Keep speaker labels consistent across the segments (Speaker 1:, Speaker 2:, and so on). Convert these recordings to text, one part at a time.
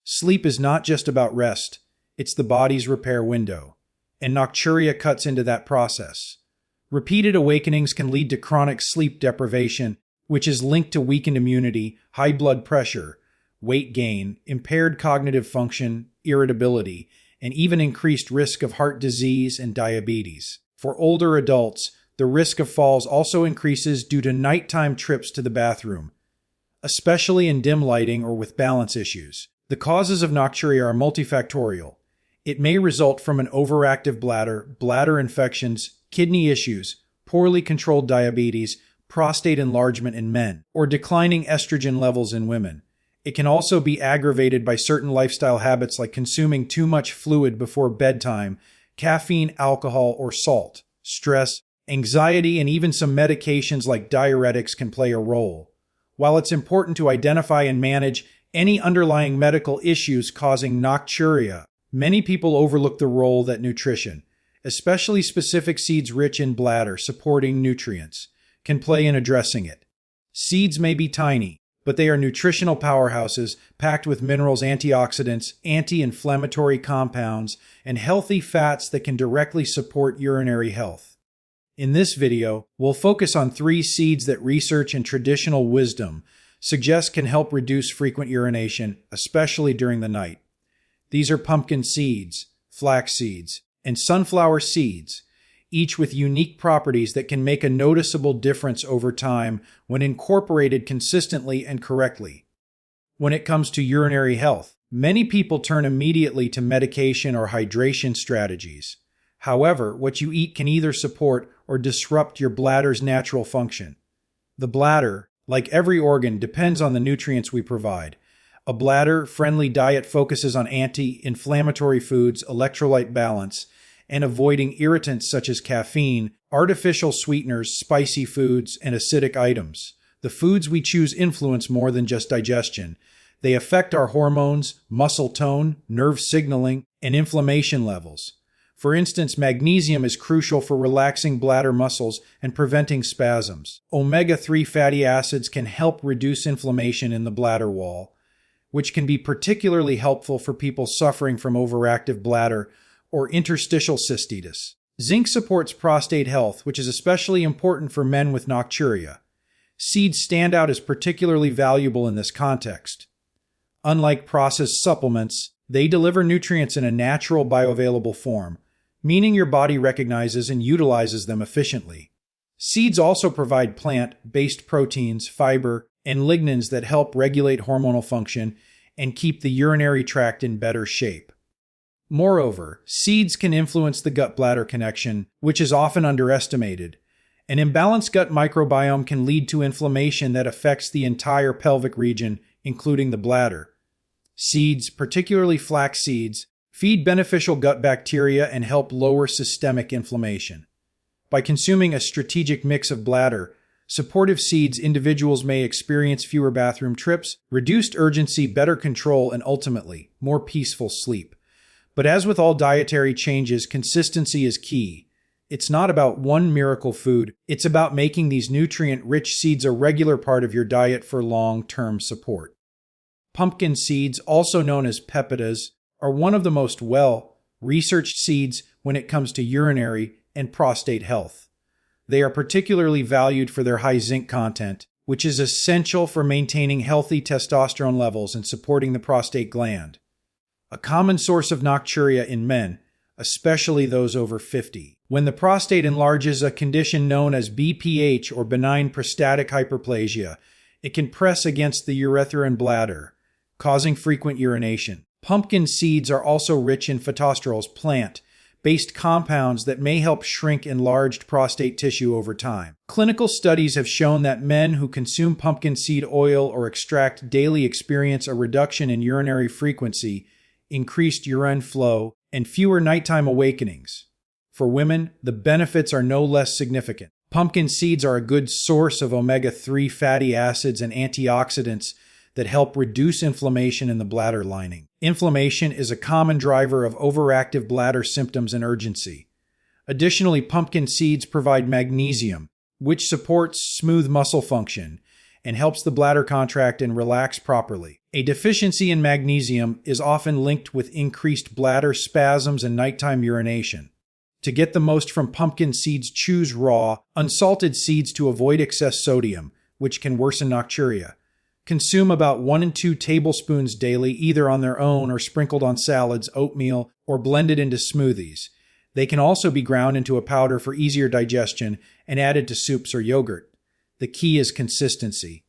Speaker 1: Sleep is not just about rest, it's the body's repair window, and Nocturia cuts into that process. Repeated awakenings can lead to chronic sleep deprivation, which is linked to weakened immunity, high blood pressure, weight gain, impaired cognitive function, irritability, and even increased risk of heart disease and diabetes. For older adults, the risk of falls also increases due to nighttime trips to the bathroom, especially in dim lighting or with balance issues. The causes of nocturia are multifactorial. It may result from an overactive bladder, bladder infections, kidney issues, poorly controlled diabetes, prostate enlargement in men, or declining estrogen levels in women. It can also be aggravated by certain lifestyle habits like consuming too much fluid before bedtime, caffeine, alcohol, or salt. Stress, anxiety, and even some medications like diuretics can play a role. While it's important to identify and manage any underlying medical issues causing nocturia, many people overlook the role that nutrition, especially specific seeds rich in bladder supporting nutrients, can play in addressing it. Seeds may be tiny, but they are nutritional powerhouses packed with minerals, antioxidants, anti-inflammatory compounds, and healthy fats that can directly support urinary health. In this video, we'll focus on 3 seeds that research and traditional wisdom suggest can help reduce frequent urination, especially during the night. These are pumpkin seeds, flax seeds, and sunflower seeds, each with unique properties that can make a noticeable difference over time when incorporated consistently and correctly. When it comes to urinary health, many people turn immediately to medication or hydration strategies. However, what you eat can either support or disrupt your bladder's natural function. The bladder, like every organ, depends on the nutrients we provide. A bladder-friendly diet focuses on anti-inflammatory foods, electrolyte balance, and avoiding irritants such as caffeine, artificial sweeteners, spicy foods, and acidic items. The foods we choose influence more than just digestion. They affect our hormones, muscle tone, nerve signaling, and inflammation levels. For instance, magnesium is crucial for relaxing bladder muscles and preventing spasms. Omega-3 fatty acids can help reduce inflammation in the bladder wall, which can be particularly helpful for people suffering from overactive bladder or interstitial cystitis. Zinc supports prostate health, which is especially important for men with nocturia. Seeds stand out as particularly valuable in this context. Unlike processed supplements, they deliver nutrients in a natural bioavailable form, meaning your body recognizes and utilizes them efficiently. Seeds also provide plant-based proteins, fiber, and lignans that help regulate hormonal function and keep the urinary tract in better shape. Moreover, seeds can influence the gut-bladder connection, which is often underestimated. An imbalanced gut microbiome can lead to inflammation that affects the entire pelvic region, including the bladder. Seeds, particularly flax seeds, feed beneficial gut bacteria and help lower systemic inflammation. By consuming a strategic mix of bladder, supportive seeds, individuals may experience fewer bathroom trips, reduced urgency, better control, and ultimately, more peaceful sleep. But as with all dietary changes, consistency is key. It's not about one miracle food, it's about making these nutrient-rich seeds a regular part of your diet for long-term support. Pumpkin seeds, also known as pepitas, are one of the most well-researched seeds when it comes to urinary and prostate health. They are particularly valued for their high zinc content, which is essential for maintaining healthy testosterone levels and supporting the prostate gland. A common source of nocturia in men, especially those over 50. When the prostate enlarges, a condition known as BPH or benign prostatic hyperplasia, it can press against the urethra and bladder, causing frequent urination. Pumpkin seeds are also rich in phytosterols, plant-based compounds that may help shrink enlarged prostate tissue over time. Clinical studies have shown that men who consume pumpkin seed oil or extract daily experience a reduction in urinary frequency, increased urine flow, and fewer nighttime awakenings. For women, the benefits are no less significant. Pumpkin seeds are a good source of omega-3 fatty acids and antioxidants that help reduce inflammation in the bladder lining. Inflammation is a common driver of overactive bladder symptoms and urgency. Additionally, pumpkin seeds provide magnesium, which supports smooth muscle function, and helps the bladder contract and relax properly. A deficiency in magnesium is often linked with increased bladder spasms and nighttime urination. To get the most from pumpkin seeds, choose raw, unsalted seeds to avoid excess sodium, which can worsen nocturia. Consume about 1 and 2 tablespoons daily, either on their own or sprinkled on salads, oatmeal, or blended into smoothies. They can also be ground into a powder for easier digestion and added to soups or yogurt. The key is consistency.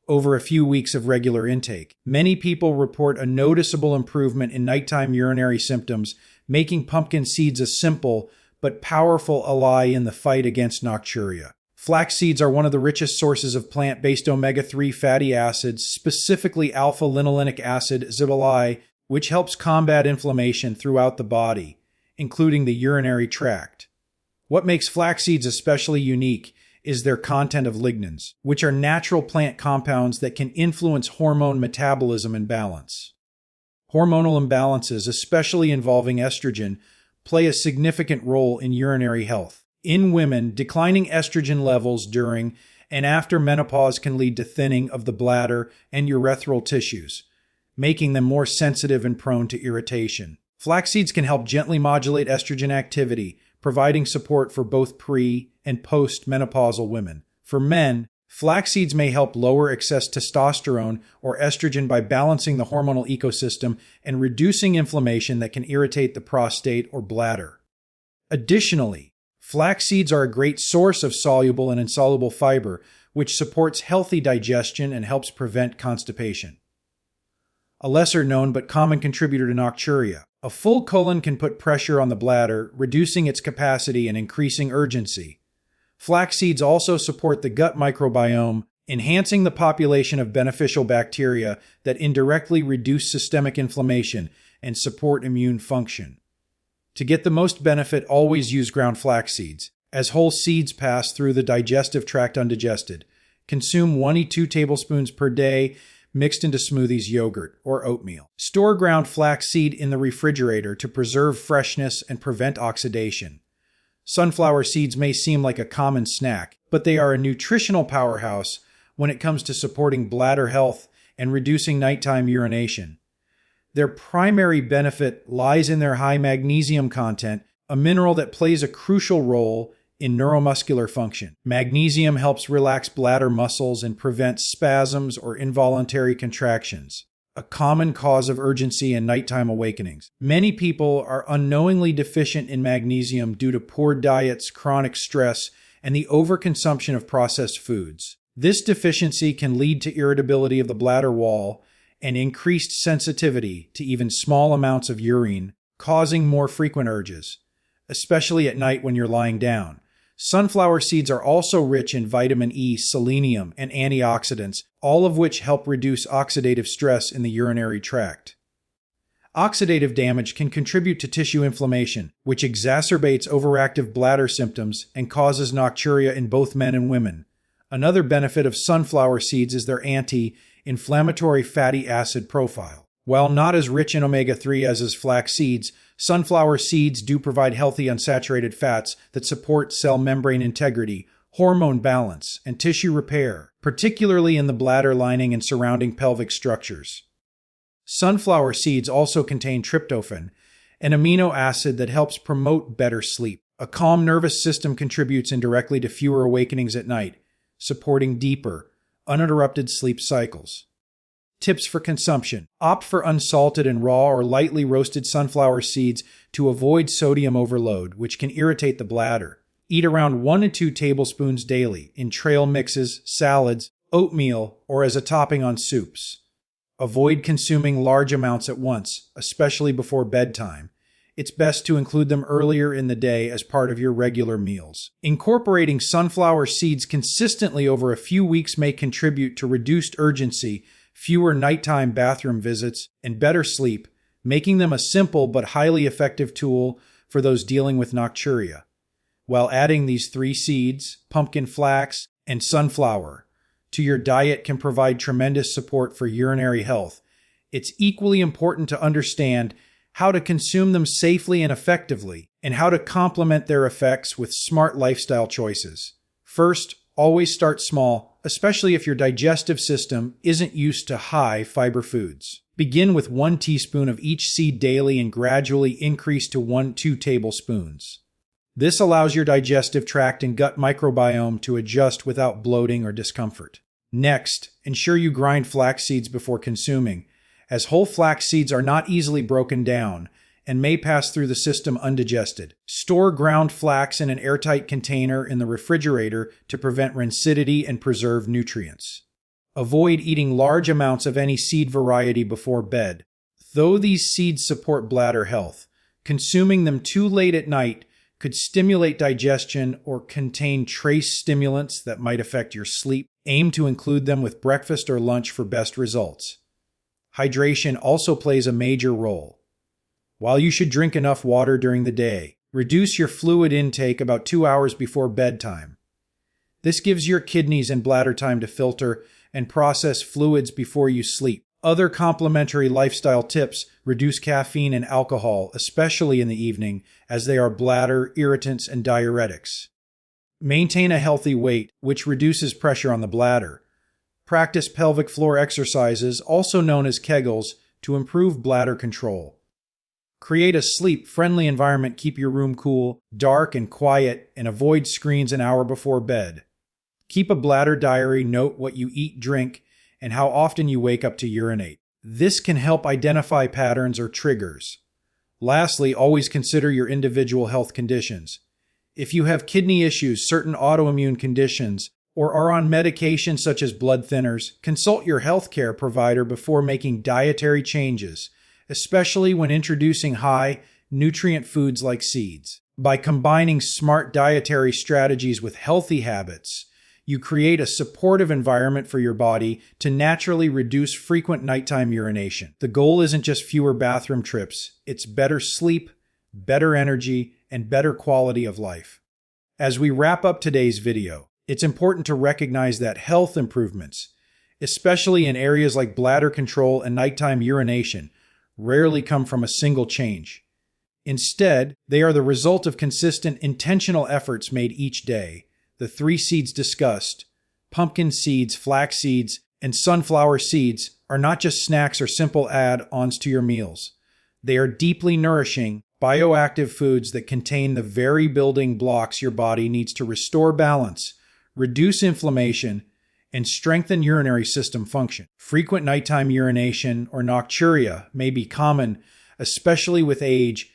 Speaker 1: Over a few weeks of regular intake, many people report a noticeable improvement in nighttime urinary symptoms, making pumpkin seeds a simple but powerful ally in the fight against nocturia. Flax seeds are one of the richest sources of plant-based omega-3 fatty acids, specifically alpha-linolenic acid, ZLI, which helps combat inflammation throughout the body, including the urinary tract. What makes flax seeds especially unique is their content of lignans, which are natural plant compounds that can influence hormone metabolism and balance. Hormonal imbalances, especially involving estrogen, play a significant role in urinary health. In women, declining estrogen levels during and after menopause can lead to thinning of the bladder and urethral tissues, making them more sensitive and prone to irritation. Flax seeds can help gently modulate estrogen activity, providing support for both pre- and post-menopausal women. For men, flax seeds may help lower excess testosterone or estrogen by balancing the hormonal ecosystem and reducing inflammation that can irritate the prostate or bladder. Additionally, flax seeds are a great source of soluble and insoluble fiber, which supports healthy digestion and helps prevent constipation. A lesser-known but common contributor to nocturia. A full colon can put pressure on the bladder, reducing its capacity and increasing urgency. Flax seeds also support the gut microbiome, enhancing the population of beneficial bacteria that indirectly reduce systemic inflammation and support immune function. To get the most benefit, always use ground flax seeds, as whole seeds pass through the digestive tract undigested. Consume 1 to 2 tablespoons per day, mixed into smoothies, yogurt, or oatmeal. Store ground flax seed in the refrigerator to preserve freshness and prevent oxidation. Sunflower seeds may seem like a common snack, but they are a nutritional powerhouse when it comes to supporting bladder health and reducing nighttime urination. Their primary benefit lies in their high magnesium content, a mineral that plays a crucial role in neuromuscular function. Magnesium helps relax bladder muscles and prevents spasms or involuntary contractions, a common cause of urgency and nighttime awakenings. Many people are unknowingly deficient in magnesium due to poor diets, chronic stress, and the overconsumption of processed foods. This deficiency can lead to irritability of the bladder wall and increased sensitivity to even small amounts of urine, causing more frequent urges, especially at night when you're lying down. Sunflower seeds are also rich in vitamin E, selenium, and antioxidants, all of which help reduce oxidative stress in the urinary tract. Oxidative damage can contribute to tissue inflammation, which exacerbates overactive bladder symptoms and causes nocturia in both men and women. Another benefit of sunflower seeds is their anti-inflammatory fatty acid profile. While not as rich in omega-3 as is flax seeds, sunflower seeds do provide healthy unsaturated fats that support cell membrane integrity, hormone balance, and tissue repair, particularly in the bladder lining and surrounding pelvic structures. Sunflower seeds also contain tryptophan, an amino acid that helps promote better sleep. A calm nervous system contributes indirectly to fewer awakenings at night, supporting deeper, uninterrupted sleep cycles. Tips for consumption. Opt for unsalted and raw or lightly roasted sunflower seeds to avoid sodium overload, which can irritate the bladder. Eat around 1 to 2 tablespoons daily in trail mixes, salads, oatmeal, or as a topping on soups. Avoid consuming large amounts at once, especially before bedtime. It's best to include them earlier in the day as part of your regular meals. Incorporating sunflower seeds consistently over a few weeks may contribute to reduced urgency, fewer nighttime bathroom visits, and better sleep, making them a simple but highly effective tool for those dealing with nocturia. While adding these 3 seeds, pumpkin flax, and sunflower, to your diet can provide tremendous support for urinary health, it's equally important to understand how to consume them safely and effectively, and how to complement their effects with smart lifestyle choices. First, Always start small, especially if your digestive system isn't used to high fiber foods. Begin with 1 teaspoon of each seed daily and gradually increase to 1-2 tablespoons. This allows your digestive tract and gut microbiome to adjust without bloating or discomfort. Next, ensure you grind flax seeds before consuming, as whole flax seeds are not easily broken down and may pass through the system undigested. Store ground flax in an airtight container in the refrigerator to prevent rancidity and preserve nutrients. Avoid eating large amounts of any seed variety before bed. Though these seeds support bladder health, consuming them too late at night could stimulate digestion or contain trace stimulants that might affect your sleep. Aim to include them with breakfast or lunch for best results. Hydration also plays a major role. While you should drink enough water during the day, reduce your fluid intake about 2 hours before bedtime. This gives your kidneys and bladder time to filter and process fluids before you sleep. Other complementary lifestyle tips: reduce caffeine and alcohol, especially in the evening, as they are bladder irritants and diuretics. Maintain a healthy weight, which reduces pressure on the bladder. Practice pelvic floor exercises, also known as Kegels, to improve bladder control. Create a sleep-friendly environment. Keep your room cool, dark, and quiet, and avoid screens an hour before bed. Keep a bladder diary. Note what you eat, drink, and how often you wake up to urinate. This can help identify patterns or triggers. Lastly, always consider your individual health conditions. If you have kidney issues, certain autoimmune conditions, or are on medication such as blood thinners, consult your healthcare provider before making dietary changes, especially when introducing high nutrient foods like seeds. By combining smart dietary strategies with healthy habits, you create a supportive environment for your body to naturally reduce frequent nighttime urination. The goal isn't just fewer bathroom trips, it's better sleep, better energy, and better quality of life. As we wrap up today's video, it's important to recognize that health improvements, especially in areas like bladder control and nighttime urination, rarely come from a single change. Instead, they are the result of consistent, intentional efforts made each day. The 3 seeds discussed, pumpkin seeds, flax seeds, and sunflower seeds, are not just snacks or simple add-ons to your meals. They are deeply nourishing, bioactive foods that contain the very building blocks your body needs to restore balance, reduce inflammation, and strengthen urinary system function. Frequent nighttime urination, or nocturia, may be common, especially with age,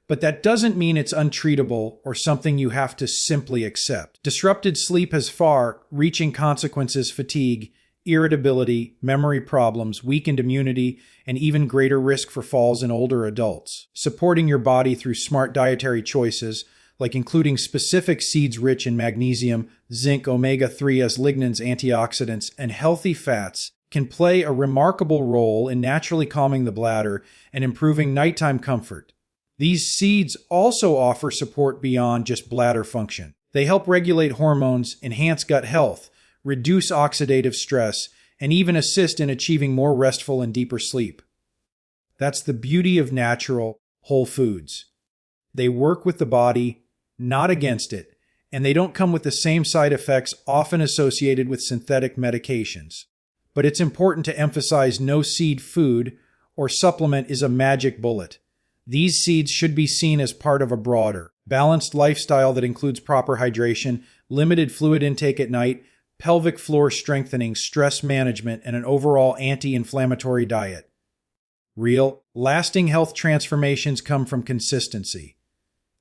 Speaker 1: but that doesn't mean it's untreatable or something you have to simply accept. Disrupted sleep has far-reaching consequences: fatigue, irritability, memory problems, weakened immunity, and even greater risk for falls in older adults. Supporting your body through smart dietary choices, like including specific seeds rich in magnesium, zinc, omega-3 as lignans, antioxidants, and healthy fats, can play a remarkable role in naturally calming the bladder and improving nighttime comfort. These seeds also offer support beyond just bladder function. They help regulate hormones, enhance gut health, reduce oxidative stress, and even assist in achieving more restful and deeper sleep. That's the beauty of natural, whole foods. They work with the body, not against it, and they don't come with the same side effects often associated with synthetic medications. But it's important to emphasize no seed food or supplement is a magic bullet. These seeds should be seen as part of a broader, balanced lifestyle that includes proper hydration, limited fluid intake at night, pelvic floor strengthening, stress management, and an overall anti-inflammatory diet. Real, lasting health transformations come from consistency.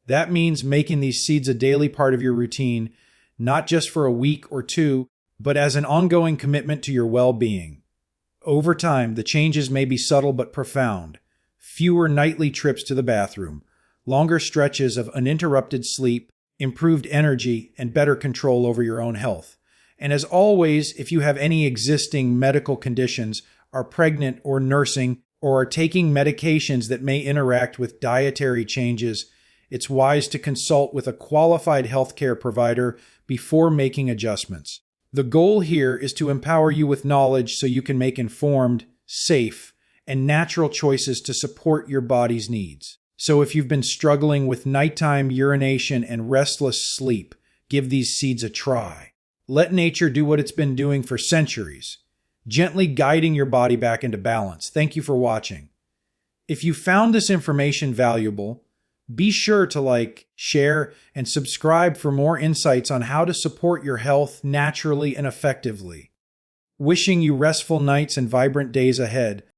Speaker 1: That means making these seeds a daily part of your routine, not just for a week or two, but as an ongoing commitment to your well-being. Over time, the changes may be subtle but profound. Fewer nightly trips to the bathroom, longer stretches of uninterrupted sleep, improved energy, and better control over your own health. And as always, if you have any existing medical conditions, are pregnant or nursing, or are taking medications that may interact with dietary changes, it's wise to consult with a qualified healthcare provider before making adjustments. The goal here is to empower you with knowledge so you can make informed, safe, and natural choices to support your body's needs. So if you've been struggling with nighttime urination and restless sleep, give these seeds a try. Let nature do what it's been doing for centuries, gently guiding your body back into balance. Thank you for watching. If you found this information valuable, be sure to like, share, and subscribe for more insights on how to support your health naturally and effectively. Wishing you restful nights and vibrant days ahead.